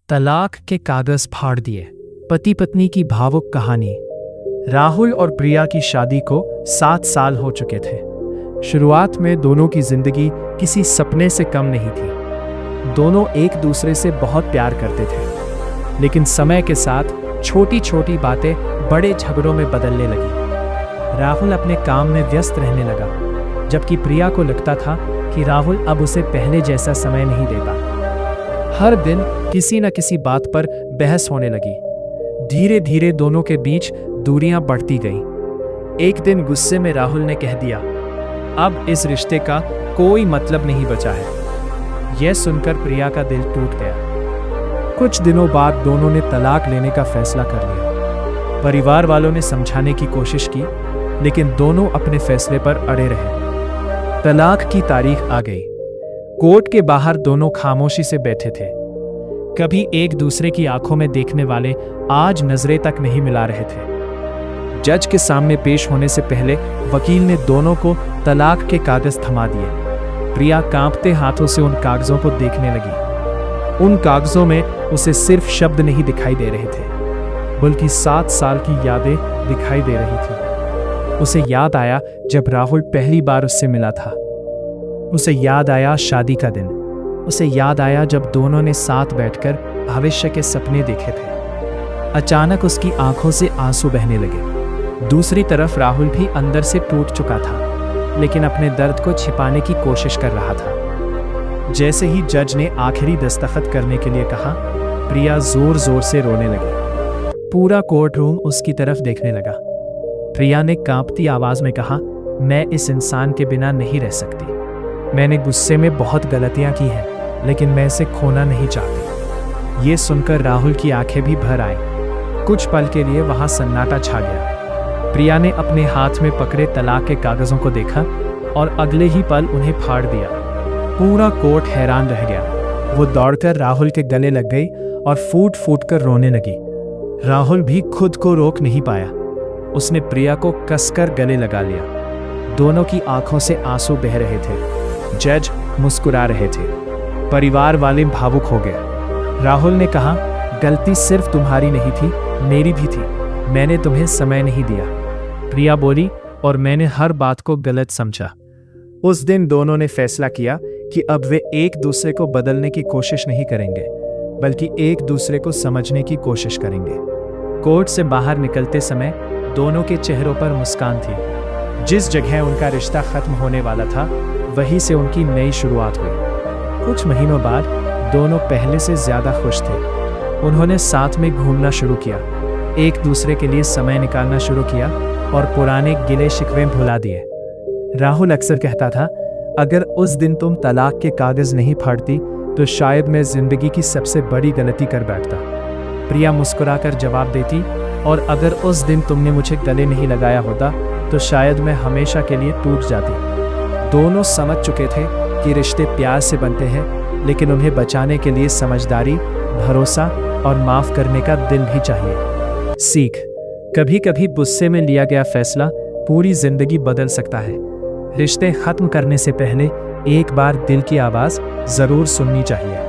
तलाक के कागज फाड़ दिए। पति पत्नी की भावुक कहानी। राहुल और प्रिया की शादी को 7 साल हो चुके थे। शुरुआत में दोनों की जिंदगी किसी सपने से कम नहीं थी। दोनों एक दूसरे से बहुत प्यार करते थे, लेकिन समय के साथ छोटी छोटी बातें बड़े झगड़ों में बदलने लगी। राहुल अपने काम में व्यस्त रहने लगा, जबकि प्रिया को लगता था कि राहुल अब उसे पहले जैसा समय नहीं देता। हर दिन किसी न किसी बात पर बहस होने लगी। धीरे धीरे दोनों के बीच दूरियां बढ़ती गईं। एक दिन गुस्से में राहुल ने कह दिया, अब इस रिश्ते का कोई मतलब नहीं बचा है। यह सुनकर प्रिया का दिल टूट गया। कुछ दिनों बाद दोनों ने तलाक लेने का फैसला कर लिया। परिवार वालों ने समझाने की कोशिश की, लेकिन दोनों अपने फैसले पर अड़े रहे। तलाक की तारीख आ गई। कोर्ट के बाहर दोनों खामोशी से बैठे थे। कभी एक दूसरे की आंखों में देखने वाले आज नजरें तक नहीं मिला रहे थे। जज के सामने पेश होने से पहले वकील ने दोनों को तलाक के कागज थमा दिए। प्रिया कांपते हाथों से उन कागजों को देखने लगी। उन कागजों में उसे सिर्फ शब्द नहीं दिखाई दे रहे थे, बल्कि 7 साल की यादें दिखाई दे रही थी। उसे याद आया जब राहुल पहली बार उससे मिला था। उसे याद आया शादी का दिन। उसे याद आया जब दोनों ने साथ बैठकर भविष्य के सपने देखे थे। अचानक उसकी आंखों से आंसू बहने लगे। दूसरी तरफ राहुल भी अंदर से टूट चुका था, लेकिन अपने दर्द को छिपाने की कोशिश कर रहा था। जैसे ही जज ने आखिरी दस्तखत करने के लिए कहा, प्रिया जोर जोर से रोने लगी। पूरा कोर्ट रूम उसकी तरफ देखने लगा। प्रिया ने कांपती आवाज में कहा, मैं इस इंसान के बिना नहीं रह सकती। मैंने गुस्से में बहुत गलतियां की हैं, लेकिन मैं इसे खोना नहीं चाहती। ये सुनकर राहुल की आंखें भी भर आईं। कुछ पल के लिए वहां सन्नाटा छा गया। प्रिया ने अपने हाथ में पकड़े तलाक के कागजों को देखा और अगले ही पल उन्हें फाड़ दिया। पूरा कोर्ट हैरान रह गया। वो दौड़कर राहुल के गले लग गई और फूट फूट कर रोने लगी। राहुल भी खुद को रोक नहीं पाया। उसने प्रिया को कसकर गले लगा लिया। दोनों की आंखों से आंसू बह रहे थे। जज मुस्कुरा रहे थे। परिवार वाले भावुक हो गए। राहुल ने कहा, गलती सिर्फ तुम्हारी नहीं थी, मेरी भी थी। मैंने तुम्हें समय नहीं दिया। प्रिया बोली, और मैंने हर बात को गलत समझा। उस दिन दोनों ने फैसला किया कि अब वे एक दूसरे को बदलने की कोशिश नहीं करेंगे, बल्कि एक दूसरे को समझने की कोशिश करेंगे। कोर्ट से बाहर निकलते समय दोनों के चेहरों पर मुस्कान थी। जिस जगह उनका रिश्ता खत्म होने वाला था, वहीं से उनकी नई शुरुआत हुई। कुछ महीनों बाद दोनों पहले से ज्यादा खुश थे। उन्होंने साथ में घूमना शुरू किया, एक दूसरे के लिए समय निकालना शुरू किया और पुराने गिले शिकवे भुला दिए। राहुल अक्सर कहता था, अगर उस दिन तुम तलाक के कागज नहीं फाड़ती तो शायद मैं जिंदगी की सबसे बड़ी गलती कर बैठता। प्रिया मुस्कुराकर जवाब देती, और अगर उस दिन तुमने मुझे गले नहीं लगाया होता तो शायद मैं हमेशा के लिए टूट जाती। दोनों समझ चुके थे कि रिश्ते प्यार से बनते हैं, लेकिन उन्हें बचाने के लिए समझदारी, भरोसा और माफ करने का दिल भी चाहिए। सीख: कभी कभी गुस्से में लिया गया फैसला पूरी जिंदगी बदल सकता है। रिश्ते खत्म करने से पहले एक बार दिल की आवाज जरूर सुननी चाहिए।